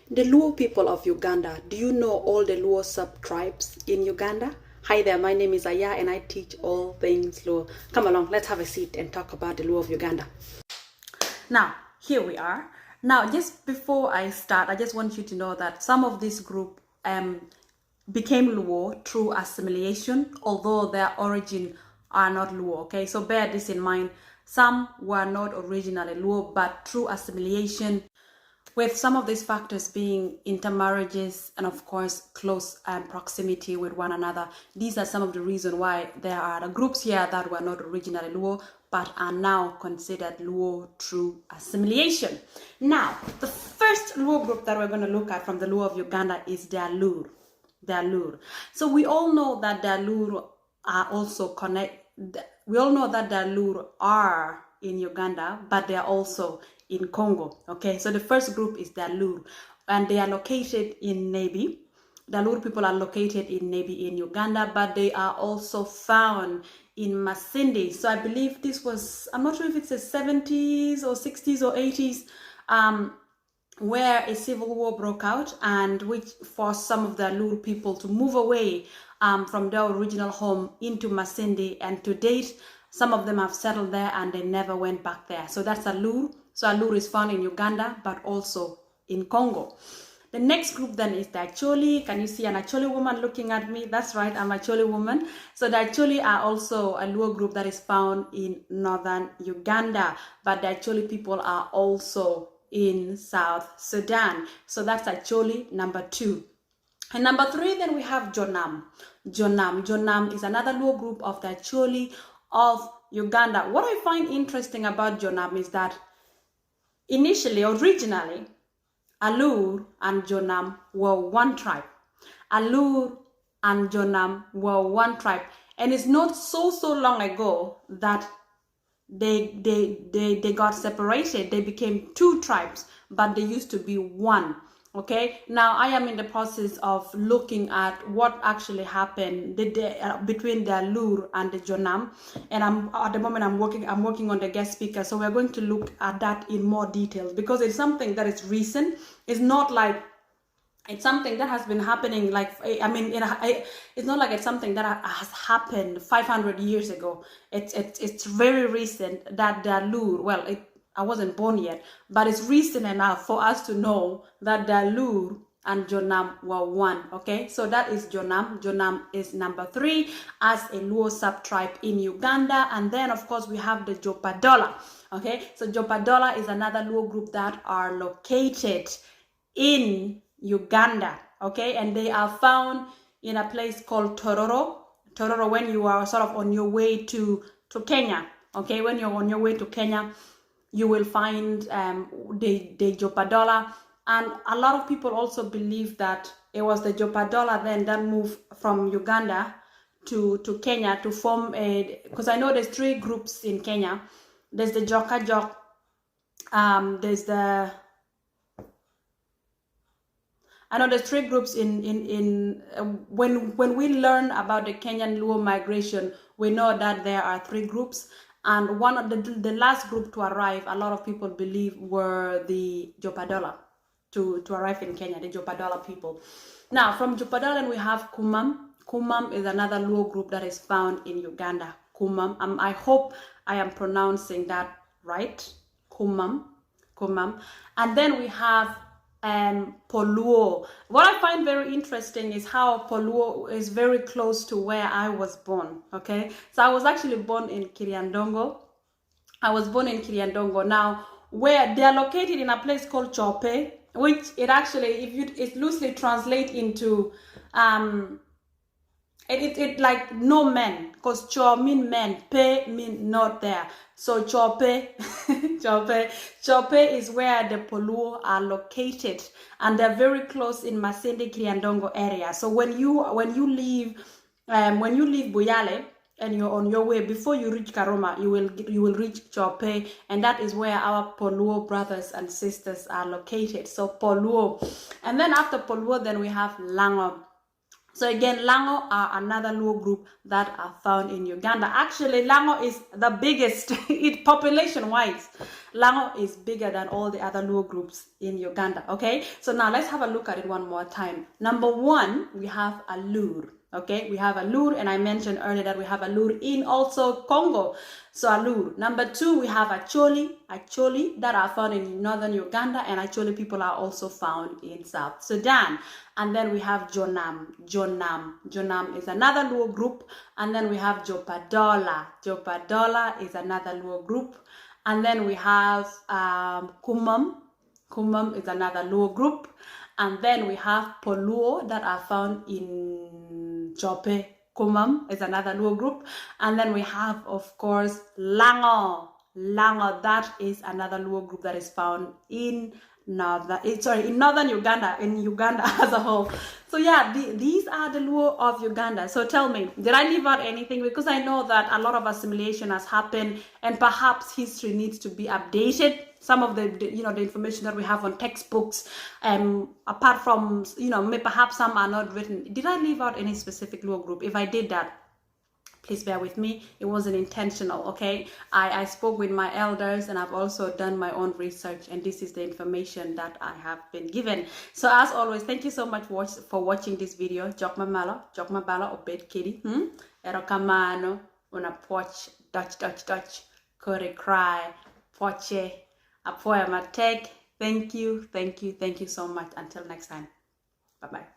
The Luo people of Uganda. Do you know all the Luo sub-tribes in Uganda? Hi there, my name is Aya and I teach all things Luo. Come along, let's have a seat and talk about the Luo of Uganda. Now, here we are. Now, just before I start, I just want you to know that some of this group became Luo through assimilation, although their origin are not Luo, okay? So bear this in mind. Some were not originally Luo, but through assimilation, with some of these factors being intermarriages and of course close proximity with one another. These are some of the reasons why there are groups here that were not originally Luo but are now considered Luo through assimilation. Now, the first Luo group that we're going to look at from the Luo of Uganda is the Alur. The Alur. So we all know that the Alur are also we all know that the Alur are in Uganda, but they are also in Congo. Okay, so the first group is the Alur, and they are located in Nebi. The Alur people are located in Nebi in Uganda, but they are also found in Masindi. So I believe this was, I'm not sure if it's the 70s or 60s or 80s, where a civil war broke out and which forced some of the Alur people to move away from their original home into Masindi, and to date, some of them have settled there and they never went back there. So that's Alur. So Alur is found in Uganda, but also in Congo. The next group then is the Acholi. Can you see an Acholi woman looking at me? That's right, I'm an Acholi woman. So the Acholi are also a Luo group that is found in northern Uganda, but the Acholi people are also in South Sudan. So that's Acholi, number 2. And number 3, then we have Jonam. Jonam is another Luo group of the Acholi of Uganda. What I find interesting about Jonam is that originally, Alur and Jonam were one tribe. Alur and Jonam were one tribe. And it's not so long ago that they got separated. They became 2 tribes, but they used to be one. Okay, now I am in the process of looking at what actually happened between the Alur and the Jonam, and at the moment I'm working on the guest speaker, so we're going to look at that in more details because it's something that is recent. It's not like it's something that has been happening, like, I mean, it's not like it's something that has happened 500 years ago. It's very recent that the Alur, I wasn't born yet, but it's recent enough for us to know that the Alur and Jonam were one, okay? So that is Jonam. Jonam is number 3 as a Luo sub-tribe in Uganda. And then, of course, we have the Jopadola, okay? So Jopadola is another Luo group that are located in Uganda, okay? And they are found in a place called Tororo. Tororo, when you are sort of on your way to Kenya, okay? When you're on your way to Kenya, you will find the Jopadola, and a lot of people also believe that it was the Jopadola then that moved from Uganda to Kenya to form because I know there's 3 groups in Kenya. There's the Joka Jok, there's there's 3 groups when we learn about the Kenyan Luo migration, we know that there are 3 groups. And one of the last group to arrive, a lot of people believe, were the Jopadola to arrive in Kenya, the Jopadola people. Now, from Jopadola, we have Kumam. Kumam is another Luo group that is found in Uganda. Kumam. I hope I am pronouncing that right. Kumam. And then we have Poluo. What I find very interesting is how Poluo is very close to where I was born. Okay, so I was actually born in Kiriandongo. Now, where they are located in a place called Chope, which it loosely translates into it like no men, because cho mean men, pe mean not there. So Chope is where the Poluo are located, and they're very close in Masindi Kriandongo area. So when you leave Buyale and you're on your way, before you reach Karoma, you will reach Chope, and that is where our Poluo brothers and sisters are located. So Poluo, and then after Poluo, then we have Lango. So again, Lango are another Luo group that are found in Uganda. Actually, Lango is the biggest, population-wise. Lango is bigger than all the other Luo groups in Uganda, okay? So now let's have a look at it one more time. Number one, we have Alur, okay? We have Alur, and I mentioned earlier that we have Alur in also Congo. So Alur. Number two, we have Acholi that are found in northern Uganda, and Acholi people are also found in South Sudan. And then we have Jonam. Jonam is another Luo group. And then we have Jopadola. Jopadola is another Luo group. And then we have Kumam. Kumam is another Luo group. And then we have Poluo that are found in Jope. Kumam is another Luo group. And then we have, of course, Lango. Lango, that is another Luo group that is found in northern Uganda, in Uganda as a whole. So yeah, these are the Luo of Uganda. So tell me, did I leave out anything? Because I know that a lot of assimilation has happened, and perhaps history needs to be updated. Some of the the information that we have on textbooks, apart from perhaps some are not written. Did I leave out any specific Luo group? If I did that, please bear with me. It wasn't intentional, okay? I spoke with my elders, and I've also done my own research, and this is the information that I have been given. So as always, thank you so much for watching this video. Jokma bala obed kidi. Erokamano una poch Dutch kore cry poche apoya matek. Thank you so much. Until next time. Bye-bye.